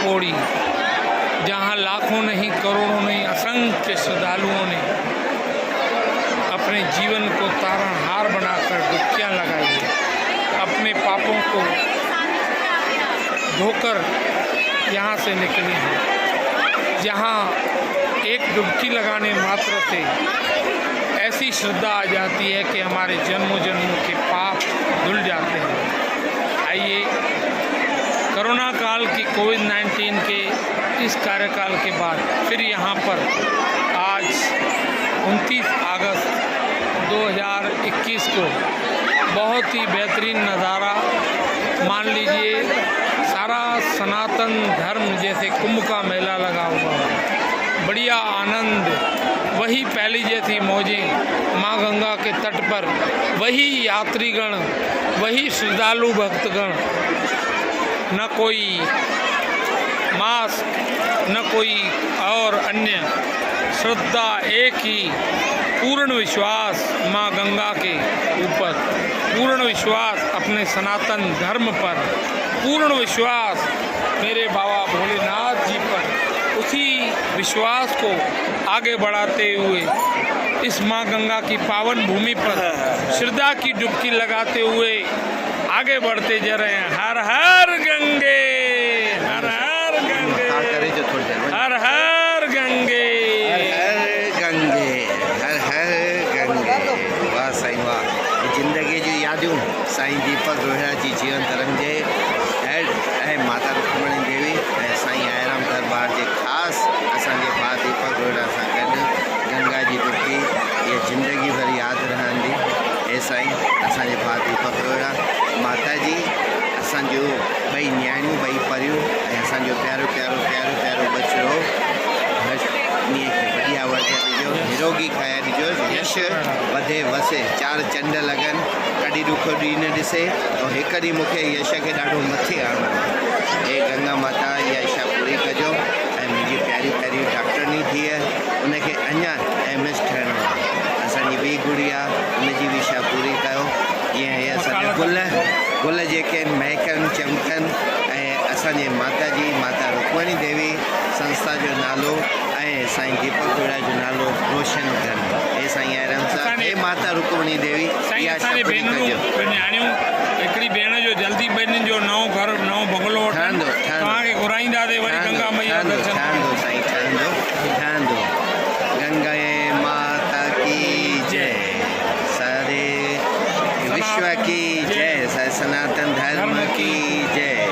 पौड़ी, जहाँ लाखों नहीं करोड़ों नहीं असंख्य श्रद्धालुओं ने अपने जीवन को तारणहार बनाकर डुबकियाँ लगाई है, अपने पापों को धोकर यहाँ से निकली हैं। जहाँ एक डुबकी लगाने मात्र से ऐसी श्रद्धा आ जाती है कि हमारे जन्मों जन्मों के पाप धुल जाते हैं। आइए, कोरोना काल की कोविड-19 के इस कार्यकाल के बाद फिर यहाँ पर आज 29 अगस्त 2021 को बहुत ही बेहतरीन नज़ारा मान लीजिए, सारा सनातन धर्म जैसे कुंभ का मेला लगा हुआ है, बढ़िया आनंद, वही पहली जैसी मौजें माँ गंगा के तट पर, वही यात्रीगण, वही श्रद्धालु भक्तगण, न कोई मास्क न कोई और अन्य, श्रद्धा एक ही, पूर्ण विश्वास माँ गंगा के ऊपर, पूर्ण विश्वास अपने सनातन धर्म पर, पूर्ण विश्वास मेरे बाबा भोलेनाथ जी पर। उसी विश्वास को आगे बढ़ाते हुए इस माँ गंगा की पावन भूमि पर श्रद्धा की डुबकी लगाते हुए आगे बढ़ते जा रहे हैं। हर हर गंगे, हर हर गंगे, हर हर गंगे, हर गंगे, हर हर गंगे। वाह साईं वाह, ज़िंदगी जी यादियूं साईं दीपक रोहिड़ा जी जीवन तरंगे ऐं माता रुक्मणी देवी ऐं साईं आयराम दरबार जे ख़ासि असांजे भाउ दीपक रोहिड़ा सां गॾु गंगा जी डुबकी इहा ज़िंदगी भर यादि रहंदी। ऐं साईं असांजे भाउ दीपक रोहिड़ा, माता जी असांजो ॿई न्याणियूं, ॿई परियूं ऐं असांजो प्यारो प्यारो प्यारो प्यारो बचिड़ो इन खे बढ़िया वर्जन ॾिजो, निरोगी खाया ॾिजो, यश वधे वसे, चार चंड लॻनि, कॾहिं ॾुखो ॾींहुं न ॾिसे। ऐं हिकु ॾींहुं मूंखे यश खे ॾाढो मथे आणो आहे। हे गंगा माता इहा इच्छा पूरी कजो ऐं मुंहिंजी प्यारी प्यारी डॉक्टरनी धीअ, उनखे अञा एमएस ठहिणो आहे। असांजी ॿी गुड़िया, उनजी बि इच्छा पूरी कयो। ईअं हे असांजा गुल जेके आहिनि महकनि चमकनि ऐं असांजे माता जी, माता रुक्मणी देवी संस्था जो नालो ऐं साईं दीपक रोहिड़ा जो नालो रोशन कनि। हे साईं आराम सां, हे माता रुक्मणी देवी इहा असांजी न्याणियूं, हिकिड़ी भेण जो जल्दी ॿिन्हिनि जो नओं घर, नओं बंगलो ठहंदो, तव्हांखे घुराईंदासीं वरी गंगा मैया दर्शन। ठहंदो साईं, ठहंदो। गंगा माता की जय, सारे विश्व की जय, सनातन धर्म की जय,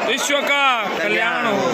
विश्व का कल्याण हो।